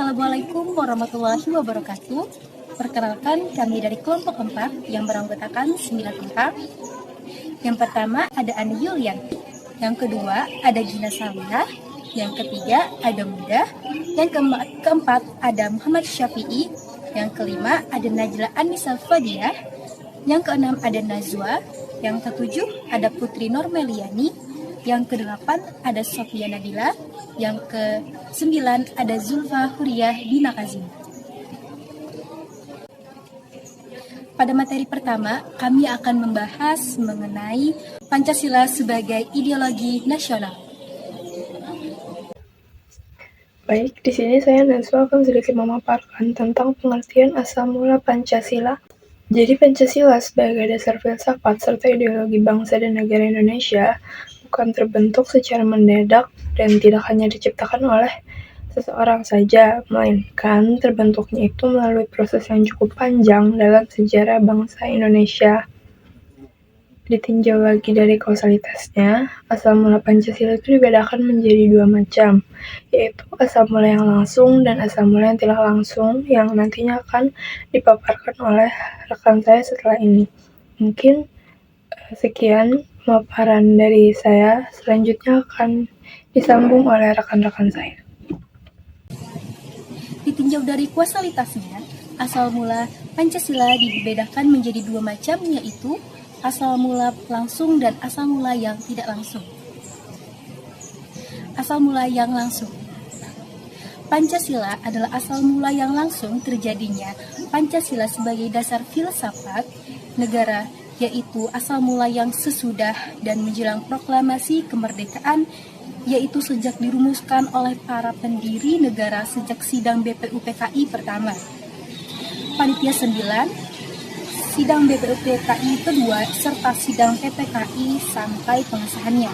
Assalamualaikum warahmatullahi wabarakatuh. Perkenalkan, kami dari kelompok 4 yang beranggotakan 9 orang. Yang pertama ada Ani Yulianti, yang kedua ada Gina Salihah, yang ketiga ada Muda, yang keempat ada Muhammad Syafi'i, yang kelima ada Najla Anissa Fadiah, yang keenam ada Nazwa, yang ketujuh ada Putri Normeliani, yang kedelapan ada Sofia Nabila, yang ke-9 ada Zulfa Huriyah Dina Kazim. Pada materi pertama, kami akan membahas mengenai Pancasila sebagai ideologi nasional. Baik, di sini saya Nazwa akan sedikit memaparkan tentang pengertian asal mula Pancasila. Jadi Pancasila sebagai dasar filsafat serta ideologi bangsa dan negara Indonesia bukan terbentuk secara mendadak dan tidak hanya diciptakan oleh seseorang saja, melainkan terbentuknya itu melalui proses yang cukup panjang dalam sejarah bangsa Indonesia. Ditinjau lagi dari kausalitasnya, asal mula Pancasila itu dibedakan menjadi dua macam, yaitu asal mula yang langsung dan asal mula yang tidak langsung, yang nantinya akan dipaparkan oleh rekan saya setelah ini. Mungkin sekian pemaparan dari saya, selanjutnya akan disambung oleh rekan-rekan saya. Ditinjau dari kausalitasnya, asal mula Pancasila dibedakan menjadi dua macam, yaitu asal mula langsung dan asal mula yang tidak langsung. Asal mula yang langsung. Pancasila adalah asal mula yang langsung terjadinya Pancasila sebagai dasar filsafat negara, yaitu asal mula yang sesudah dan menjelang proklamasi kemerdekaan, yaitu sejak dirumuskan oleh para pendiri negara sejak sidang BPUPKI pertama. Panitia 9, sidang BPUPKI kedua, serta sidang PPKI sampai pengesahannya.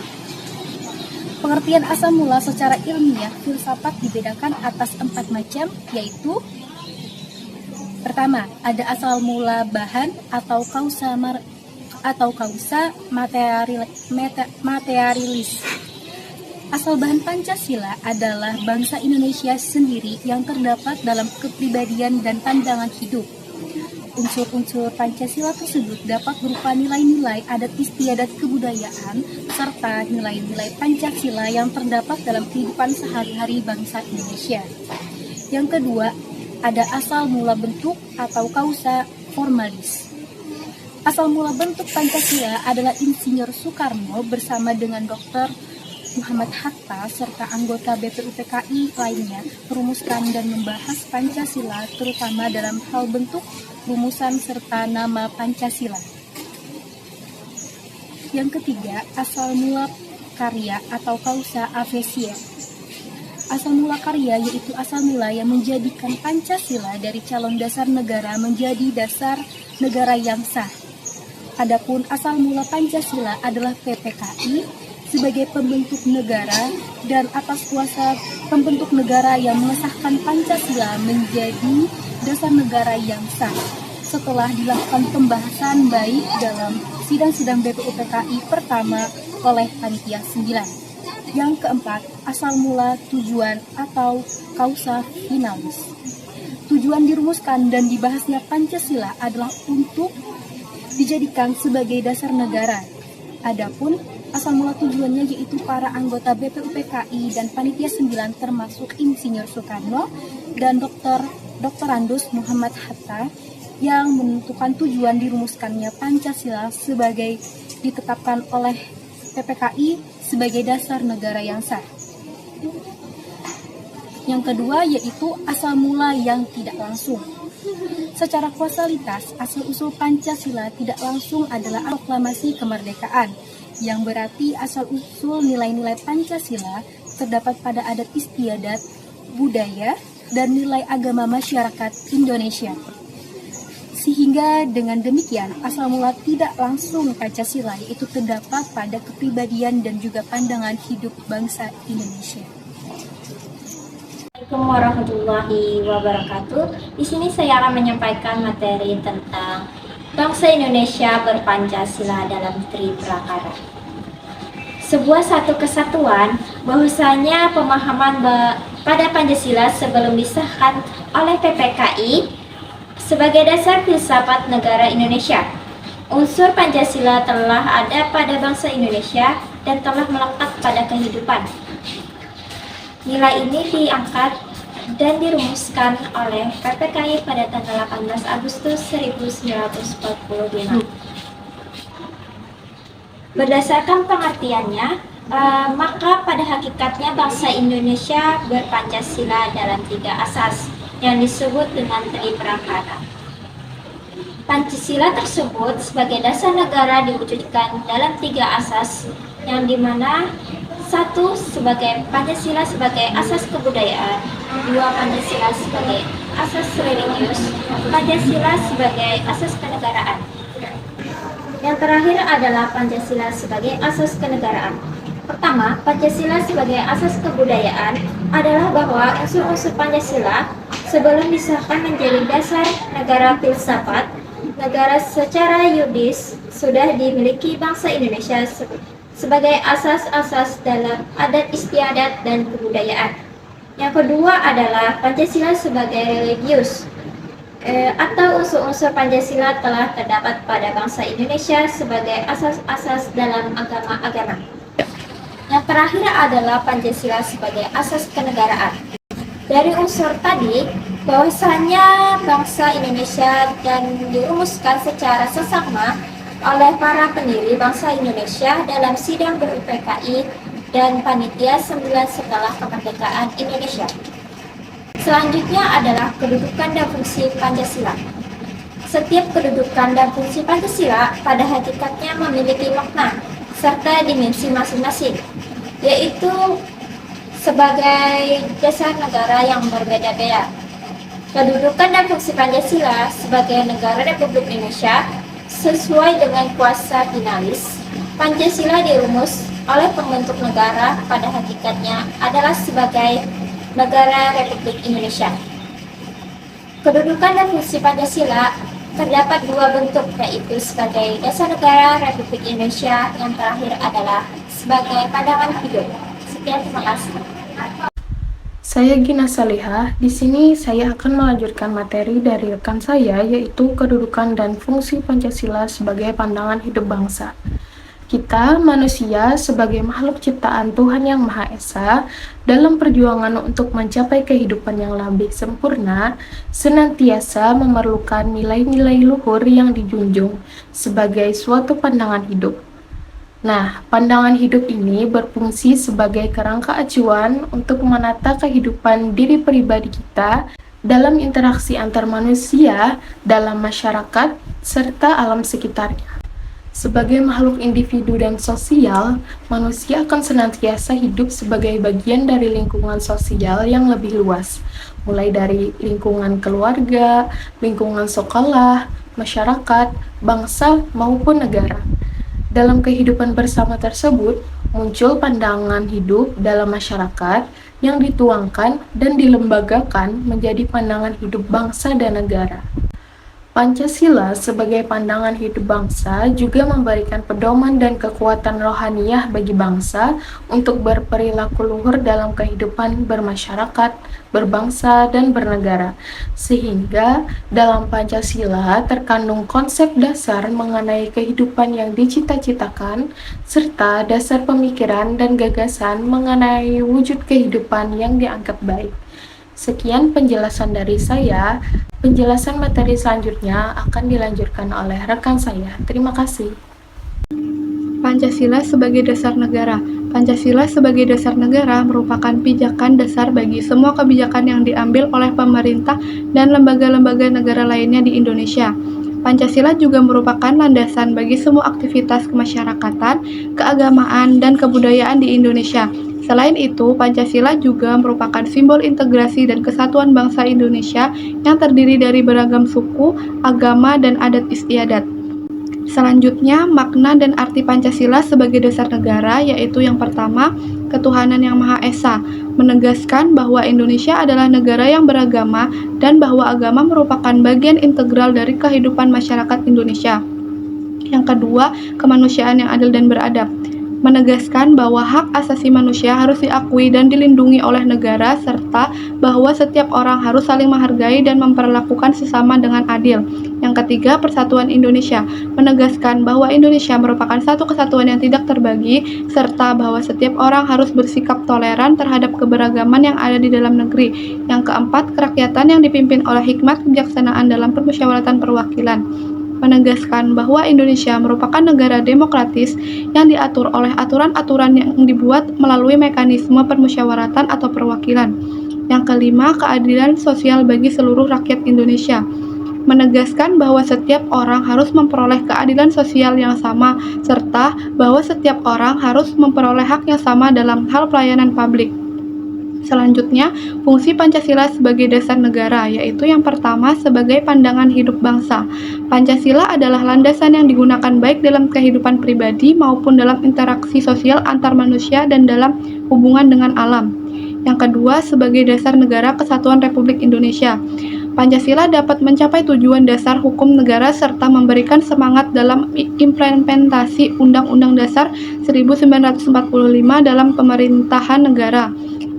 Pengertian asal mula secara ilmiah filsafat dibedakan atas 4 macam, yaitu pertama, ada asal mula bahan atau kausa materialis. Asal bahan Pancasila adalah bangsa Indonesia sendiri yang terdapat dalam kepribadian dan pandangan hidup. Unsur-unsur Pancasila tersebut dapat berupa nilai-nilai adat istiadat kebudayaan serta nilai-nilai Pancasila yang terdapat dalam kehidupan sehari-hari bangsa Indonesia. Yang kedua, ada asal mula bentuk atau kausa formalis. Asal mula bentuk Pancasila adalah Insinyur Soekarno bersama dengan Dr. Muhammad Hatta serta anggota BPUPKI lainnya merumuskan dan membahas Pancasila terutama dalam hal bentuk, rumusan, serta nama Pancasila. Yang ketiga, asal mula karya atau kausa aphesia. Asal mula karya yaitu asal mula yang menjadikan Pancasila dari calon dasar negara menjadi dasar negara yang sah. Adapun asal mula Pancasila adalah PPKI sebagai pembentuk negara dan atas kuasa pembentuk negara yang mengesahkan Pancasila menjadi dasar negara yang sah setelah dilakukan pembahasan baik dalam sidang-sidang BPUPKI pertama oleh Panitia 9. Yang keempat, asal mula tujuan atau kausa finalis. Tujuan dirumuskan dan dibahasnya Pancasila adalah untuk dijadikan sebagai dasar negara. Adapun asal mula tujuannya yaitu para anggota BPUPKI dan Panitia 9 termasuk Insinyur Soekarno dan Dr. Andus Muhammad Hatta yang menentukan tujuan dirumuskannya Pancasila sebagai ditetapkan oleh PPKI sebagai dasar negara yang sah. Yang kedua yaitu asal mula yang tidak langsung. Secara kausalitas, asal-usul Pancasila tidak langsung adalah proklamasi kemerdekaan, yang berarti asal-usul nilai-nilai Pancasila terdapat pada adat istiadat, budaya, dan nilai agama masyarakat Indonesia. Sehingga dengan demikian, asal mula tidak langsung Pancasila yaitu terdapat pada kepribadian dan juga pandangan hidup bangsa Indonesia. Assalamualaikum warahmatullahi wabarakatuh. Di sini saya akan menyampaikan materi tentang bangsa Indonesia berpancasila dalam Triprakara. Sebuah satu kesatuan, bahwasanya pemahaman pada Pancasila sebelum disahkan oleh PPKI sebagai dasar filsafat negara Indonesia. Unsur Pancasila telah ada pada bangsa Indonesia dan telah melekat pada kehidupan. Nilai ini diangkat dan dirumuskan oleh PPKI pada tanggal 18 Agustus 1945. Berdasarkan pengertiannya, maka pada hakikatnya bangsa Indonesia berpancasila dalam 3 asas yang disebut dengan Triprahara. Pancasila tersebut sebagai dasar negara diwujudkan dalam 3 asas yang dimana 1. Sebagai Pancasila sebagai asas kebudayaan, 2. Pancasila sebagai asas religius, Pancasila sebagai asas kenegaraan. Yang terakhir adalah Pancasila sebagai asas kenegaraan. Pertama, Pancasila sebagai asas kebudayaan adalah bahwa unsur-unsur Pancasila sebelum disahkan menjadi dasar negara filsafat, negara secara yuridis sudah dimiliki bangsa Indonesia sebagai asas-asas dalam adat istiadat dan kebudayaan. Yang kedua adalah Pancasila sebagai religius, atau unsur-unsur Pancasila telah terdapat pada bangsa Indonesia sebagai asas-asas dalam agama-agama. Yang terakhir adalah Pancasila sebagai asas kenegaraan. Dari unsur tadi, bahwasanya bangsa Indonesia dan dirumuskan secara sesama oleh para pendiri bangsa Indonesia dalam sidang BPKI dan Panitia 9 setelah kemerdekaan Indonesia. Selanjutnya adalah kedudukan dan fungsi Pancasila. Setiap kedudukan dan fungsi Pancasila pada hakikatnya memiliki makna serta dimensi masing-masing, yaitu sebagai dasar negara yang berbeda-beda. Kedudukan dan fungsi Pancasila sebagai negara Republik Indonesia sesuai dengan kuasa finalis. Pancasila dirumus oleh pembentuk negara pada hakikatnya adalah sebagai negara Republik Indonesia. Kedudukan dan fungsi Pancasila terdapat 2 bentuk, yaitu sebagai dasar negara Republik Indonesia, yang terakhir adalah sebagai pandangan hidup. Sekian, terima kasih. Saya Gina Salihah. Di sini saya akan melanjutkan materi dari rekan saya, yaitu kedudukan dan fungsi Pancasila sebagai pandangan hidup bangsa. Kita, manusia, sebagai makhluk ciptaan Tuhan Yang Maha Esa, dalam perjuangan untuk mencapai kehidupan yang lebih sempurna, senantiasa memerlukan nilai-nilai luhur yang dijunjung sebagai suatu pandangan hidup. Nah, pandangan hidup ini berfungsi sebagai kerangka acuan untuk menata kehidupan diri pribadi kita dalam interaksi antar manusia, dalam masyarakat, serta alam sekitarnya. Sebagai makhluk individu dan sosial, manusia akan senantiasa hidup sebagai bagian dari lingkungan sosial yang lebih luas, mulai dari lingkungan keluarga, lingkungan sekolah, masyarakat, bangsa, maupun negara. Dalam kehidupan bersama tersebut, muncul pandangan hidup dalam masyarakat yang dituangkan dan dilembagakan menjadi pandangan hidup bangsa dan negara. Pancasila sebagai pandangan hidup bangsa juga memberikan pedoman dan kekuatan rohaniah bagi bangsa untuk berperilaku luhur dalam kehidupan bermasyarakat, berbangsa, dan bernegara. Sehingga dalam Pancasila terkandung konsep dasar mengenai kehidupan yang dicita-citakan, serta dasar pemikiran dan gagasan mengenai wujud kehidupan yang dianggap baik. Sekian penjelasan dari saya. Penjelasan materi selanjutnya akan dilanjutkan oleh rekan saya. Terima kasih. Pancasila sebagai dasar negara. Pancasila sebagai dasar negara merupakan pijakan dasar bagi semua kebijakan yang diambil oleh pemerintah dan lembaga-lembaga negara lainnya di Indonesia. Pancasila juga merupakan landasan bagi semua aktivitas kemasyarakatan, keagamaan, dan kebudayaan di Indonesia. Selain itu, Pancasila juga merupakan simbol integrasi dan kesatuan bangsa Indonesia yang terdiri dari beragam suku, agama, dan adat istiadat. Selanjutnya, makna dan arti Pancasila sebagai dasar negara, yaitu yang pertama, ketuhanan yang Maha Esa, menegaskan bahwa Indonesia adalah negara yang beragama dan bahwa agama merupakan bagian integral dari kehidupan masyarakat Indonesia. Yang kedua, kemanusiaan yang adil dan beradab. menegaskan bahwa hak asasi manusia harus diakui dan dilindungi oleh negara, serta bahwa setiap orang harus saling menghargai dan memperlakukan sesama dengan adil. Yang ketiga, Persatuan Indonesia menegaskan bahwa Indonesia merupakan satu kesatuan yang tidak terbagi, serta bahwa setiap orang harus bersikap toleran terhadap keberagaman yang ada di dalam negeri. Yang keempat, kerakyatan yang dipimpin oleh hikmat kebijaksanaan dalam permusyawaratan perwakilan menegaskan bahwa Indonesia merupakan negara demokratis yang diatur oleh aturan-aturan yang dibuat melalui mekanisme permusyawaratan atau perwakilan. Yang kelima, keadilan sosial bagi seluruh rakyat Indonesia menegaskan bahwa setiap orang harus memperoleh keadilan sosial yang sama, serta bahwa setiap orang harus memperoleh hak yang sama dalam hal pelayanan publik. Selanjutnya, fungsi Pancasila sebagai dasar negara, yaitu yang pertama sebagai pandangan hidup bangsa. Pancasila adalah landasan yang digunakan baik dalam kehidupan pribadi maupun dalam interaksi sosial antar manusia dan dalam hubungan dengan alam. Yang kedua, sebagai dasar negara kesatuan Republik Indonesia. Pancasila dapat mencapai tujuan dasar hukum negara serta memberikan semangat dalam implementasi Undang-Undang Dasar 1945 dalam pemerintahan negara.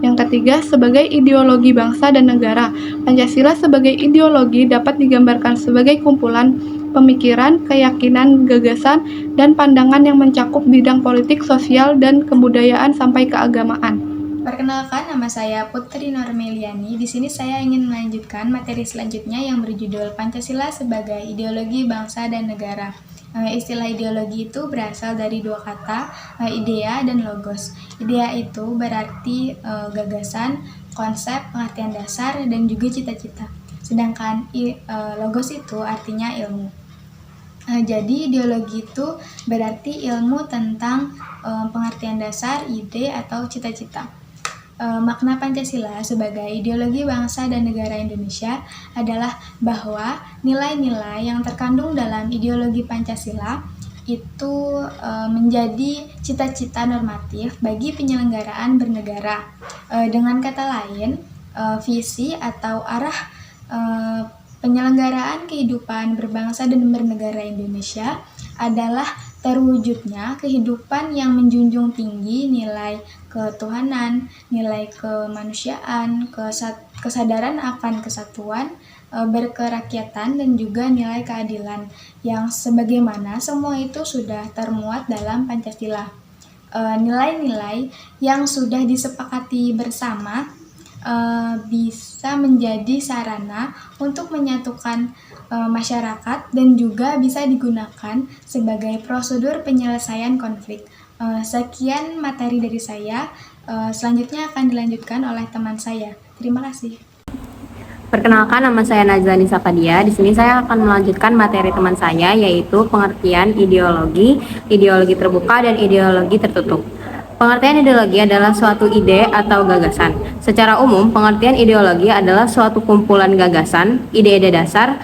Yang ketiga, sebagai ideologi bangsa dan negara. Pancasila sebagai ideologi dapat digambarkan sebagai kumpulan pemikiran, keyakinan, gagasan, dan pandangan yang mencakup bidang politik, sosial, dan kebudayaan sampai keagamaan. Perkenalkan, nama saya Putri Normeliani. Di sini saya ingin melanjutkan materi selanjutnya yang berjudul Pancasila sebagai ideologi bangsa dan negara. Istilah ideologi itu berasal dari dua kata, idea dan logos. Idea itu berarti gagasan, konsep, pengertian dasar, dan juga cita-cita. Sedangkan logos itu artinya ilmu. Jadi ideologi itu berarti ilmu tentang pengertian dasar, ide, atau cita-cita. Makna Pancasila sebagai ideologi bangsa dan negara Indonesia adalah bahwa nilai-nilai yang terkandung dalam ideologi Pancasila itu menjadi cita-cita normatif bagi penyelenggaraan bernegara. Dengan kata lain, visi atau arah penyelenggaraan kehidupan berbangsa dan bernegara Indonesia adalah terwujudnya kehidupan yang menjunjung tinggi nilai ketuhanan, nilai kemanusiaan, kesadaran akan kesatuan, berkerakyatan, dan juga nilai keadilan yang sebagaimana semua itu sudah termuat dalam Pancasila. Nilai-nilai yang sudah disepakati bersama bisa menjadi sarana untuk menyatukan masyarakat dan juga bisa digunakan sebagai prosedur penyelesaian konflik. Sekian materi dari saya, selanjutnya akan dilanjutkan oleh teman saya. Terima kasih. Perkenalkan, nama saya Najla Nisa Fadia. Di sini saya akan melanjutkan materi teman saya, yaitu pengertian ideologi, ideologi terbuka, dan ideologi tertutup. Pengertian ideologi adalah suatu ide atau gagasan. Secara umum, pengertian ideologi adalah suatu kumpulan gagasan, ide-ide dasar,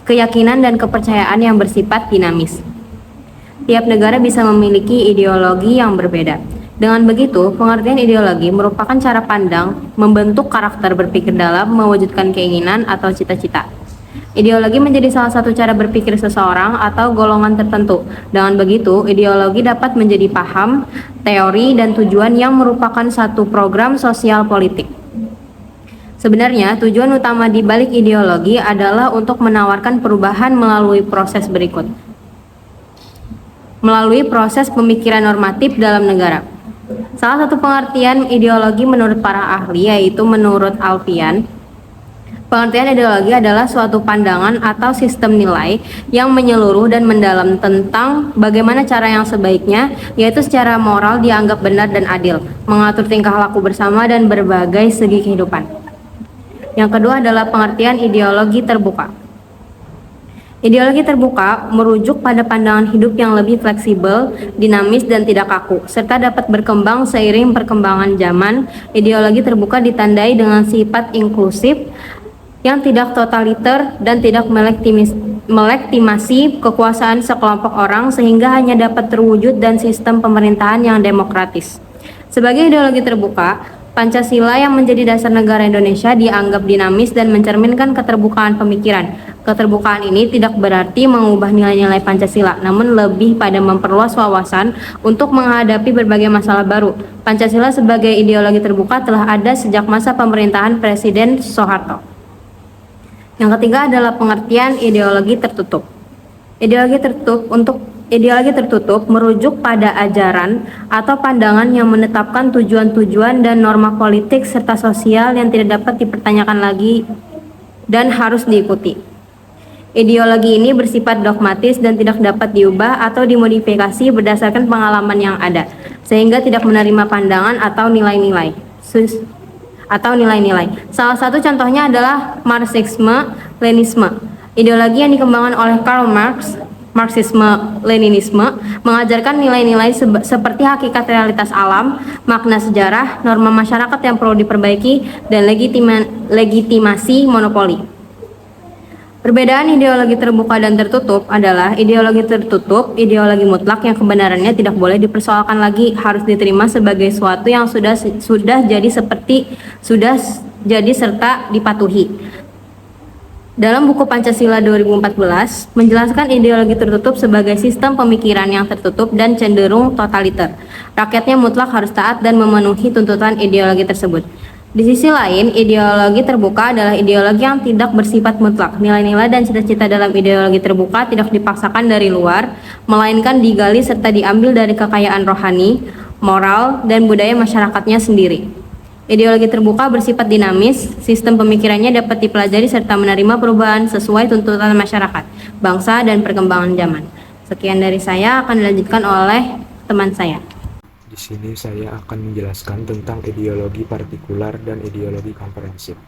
keyakinan, dan kepercayaan yang bersifat dinamis. Tiap negara bisa memiliki ideologi yang berbeda. Dengan begitu, pengertian ideologi merupakan cara pandang membentuk karakter berpikir dalam mewujudkan keinginan atau cita-cita. Ideologi menjadi salah satu cara berpikir seseorang atau golongan tertentu. Dengan begitu, ideologi dapat menjadi paham, teori, dan tujuan yang merupakan satu program sosial politik. Sebenarnya, tujuan utama di balik ideologi adalah untuk menawarkan perubahan melalui proses berikut. Melalui proses pemikiran normatif dalam negara. Salah satu pengertian ideologi menurut para ahli, yaitu menurut Alfian, pengertian ideologi adalah suatu pandangan atau sistem nilai yang menyeluruh dan mendalam tentang bagaimana cara yang sebaiknya, yaitu secara moral dianggap benar dan adil, mengatur tingkah laku bersama dan berbagai segi kehidupan. Yang kedua adalah pengertian ideologi terbuka. Ideologi terbuka merujuk pada pandangan hidup yang lebih fleksibel, dinamis, dan tidak kaku, serta dapat berkembang seiring perkembangan zaman. Ideologi terbuka ditandai dengan sifat inklusif, yang tidak totaliter dan tidak melegitimasi kekuasaan sekelompok orang sehingga hanya dapat terwujud dan sistem pemerintahan yang demokratis. Sebagai ideologi terbuka, Pancasila yang menjadi dasar negara Indonesia dianggap dinamis dan mencerminkan keterbukaan pemikiran. Keterbukaan ini tidak berarti mengubah nilai-nilai Pancasila, namun lebih pada memperluas wawasan untuk menghadapi berbagai masalah baru. Pancasila sebagai ideologi terbuka telah ada sejak masa pemerintahan Presiden Soeharto. Yang ketiga adalah pengertian ideologi tertutup. Ideologi tertutup merujuk pada ajaran atau pandangan yang menetapkan tujuan-tujuan dan norma politik serta sosial yang tidak dapat dipertanyakan lagi dan harus diikuti. Ideologi ini bersifat dogmatis dan tidak dapat diubah atau dimodifikasi berdasarkan pengalaman yang ada, sehingga tidak menerima pandangan atau nilai-nilai. Salah satu contohnya adalah Marxisme-Leninisme. Ideologi yang dikembangkan oleh Karl Marx, Marxisme-Leninisme, mengajarkan nilai-nilai seperti hakikat realitas alam, makna sejarah, norma masyarakat yang perlu diperbaiki, dan legitimasi monopoli. Perbedaan ideologi terbuka dan tertutup adalah ideologi tertutup, ideologi mutlak yang kebenarannya tidak boleh dipersoalkan lagi, harus diterima sebagai suatu yang sudah jadi serta dipatuhi. Dalam buku Pancasila 2014 menjelaskan ideologi tertutup sebagai sistem pemikiran yang tertutup dan cenderung totaliter. Rakyatnya mutlak harus taat dan memenuhi tuntutan ideologi tersebut. Di sisi lain, ideologi terbuka adalah ideologi yang tidak bersifat mutlak. Nilai-nilai dan cita-cita dalam ideologi terbuka tidak dipaksakan dari luar, melainkan digali serta diambil dari kekayaan rohani, moral, dan budaya masyarakatnya sendiri. Ideologi terbuka bersifat dinamis, sistem pemikirannya dapat dipelajari serta menerima perubahan sesuai tuntutan masyarakat, bangsa, dan perkembangan zaman. Sekian dari saya, akan dilanjutkan oleh teman saya. Di sini saya akan menjelaskan tentang ideologi partikular dan ideologi komprehensif.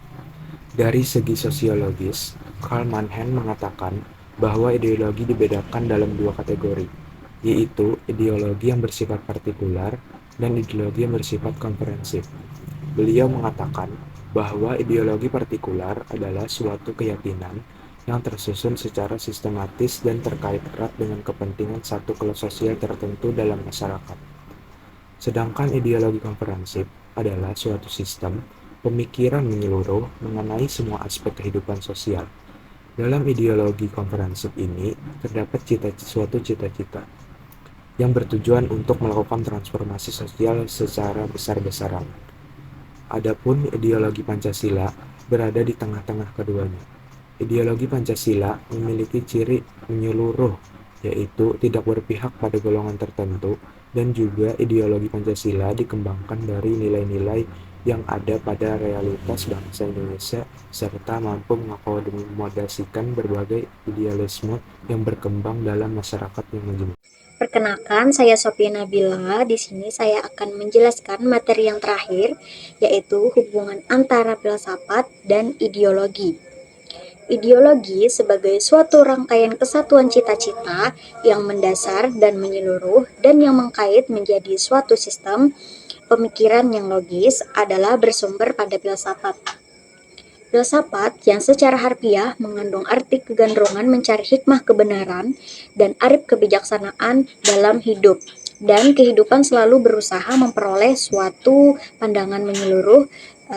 Dari segi sosiologis, Karl Mannheim mengatakan bahwa ideologi dibedakan dalam dua kategori, yaitu ideologi yang bersifat partikular dan ideologi yang bersifat komprehensif. Beliau mengatakan bahwa ideologi partikular adalah suatu keyakinan yang tersusun secara sistematis dan terkait erat dengan kepentingan satu kelas sosial tertentu dalam masyarakat. Sedangkan ideologi komprehensif adalah suatu sistem pemikiran menyeluruh mengenai semua aspek kehidupan sosial. Dalam ideologi komprehensif ini terdapat suatu cita-cita yang bertujuan untuk melakukan transformasi sosial secara besar-besaran. Adapun ideologi Pancasila berada di tengah-tengah keduanya. Ideologi Pancasila memiliki ciri menyeluruh, yaitu tidak berpihak pada golongan tertentu, dan juga ideologi Pancasila dikembangkan dari nilai-nilai yang ada pada realitas bangsa Indonesia serta mampu mengakomodasikan berbagai idealisme yang berkembang dalam masyarakat yang majemuk. Perkenalkan, saya Sophia Nabila. Di sini saya akan menjelaskan materi yang terakhir, yaitu hubungan antara filsafat dan ideologi. Ideologi sebagai suatu rangkaian kesatuan cita-cita yang mendasar dan menyeluruh dan yang mengkait menjadi suatu sistem pemikiran yang logis adalah bersumber pada filsafat. Filsafat yang secara harfiah mengandung arti kegandrungan mencari hikmah kebenaran dan arif kebijaksanaan dalam hidup, dan kehidupan selalu berusaha memperoleh suatu pandangan menyeluruh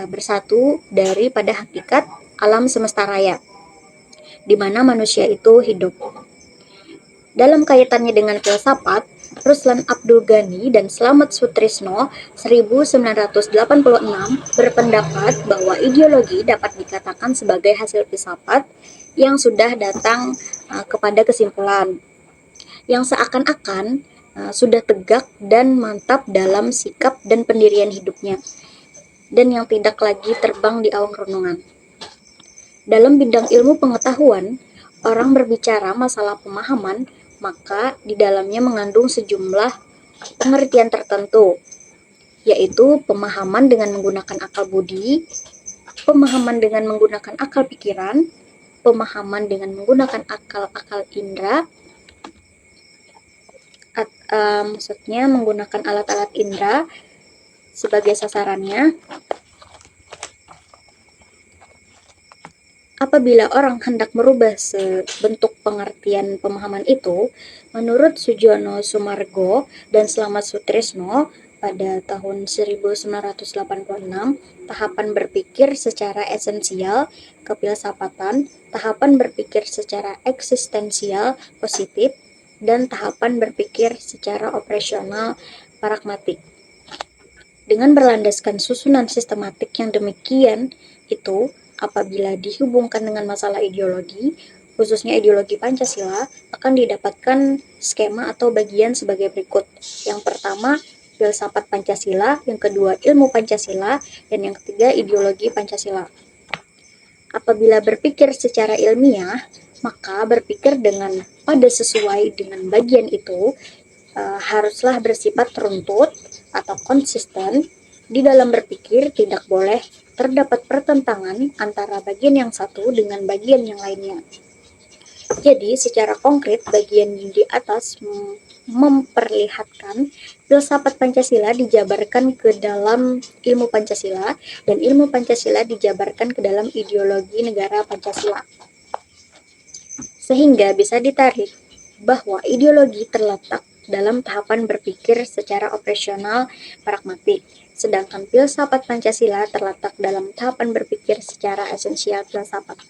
bersatu daripada hakikat alam semesta raya, di mana manusia itu hidup. Dalam kaitannya dengan filsafat, Ruslan Abdul Ghani dan Slamet Sutrisno 1986 berpendapat bahwa ideologi dapat dikatakan sebagai hasil filsafat yang sudah datang kepada kesimpulan, yang seakan-akan sudah tegak dan mantap dalam sikap dan pendirian hidupnya, dan yang tidak lagi terbang di awang renungan. Dalam bidang ilmu pengetahuan, orang berbicara masalah pemahaman, maka di dalamnya mengandung sejumlah pengertian tertentu, yaitu pemahaman dengan menggunakan akal budi, pemahaman dengan menggunakan akal pikiran, pemahaman dengan menggunakan akal indera, maksudnya menggunakan alat-alat indera sebagai sasarannya. Apabila orang hendak merubah sebentuk pengertian pemahaman itu, menurut Sujono Sumargo dan Slamet Sutrisno, pada tahun 1986, tahapan berpikir secara esensial, kefilsafatan, tahapan berpikir secara eksistensial, positif, dan tahapan berpikir secara operasional, pragmatik. Dengan berlandaskan susunan sistematik yang demikian itu, apabila dihubungkan dengan masalah ideologi, khususnya ideologi Pancasila, akan didapatkan skema atau bagian sebagai berikut. Yang pertama, filsafat Pancasila, yang kedua, ilmu Pancasila, dan yang ketiga, ideologi Pancasila. Apabila berpikir secara ilmiah, maka berpikir dengan pada sesuai dengan bagian itu haruslah bersifat runtut atau konsisten. Di dalam berpikir tidak boleh terdapat pertentangan antara bagian yang satu dengan bagian yang lainnya. Jadi, secara konkret, bagian di atas memperlihatkan filsafat Pancasila dijabarkan ke dalam ilmu Pancasila, dan ilmu Pancasila dijabarkan ke dalam ideologi negara Pancasila. Sehingga bisa ditarik bahwa ideologi terletak dalam tahapan berpikir secara operasional pragmatik, sedangkan filsafat Pancasila terletak dalam tahapan berpikir secara esensial filsafat.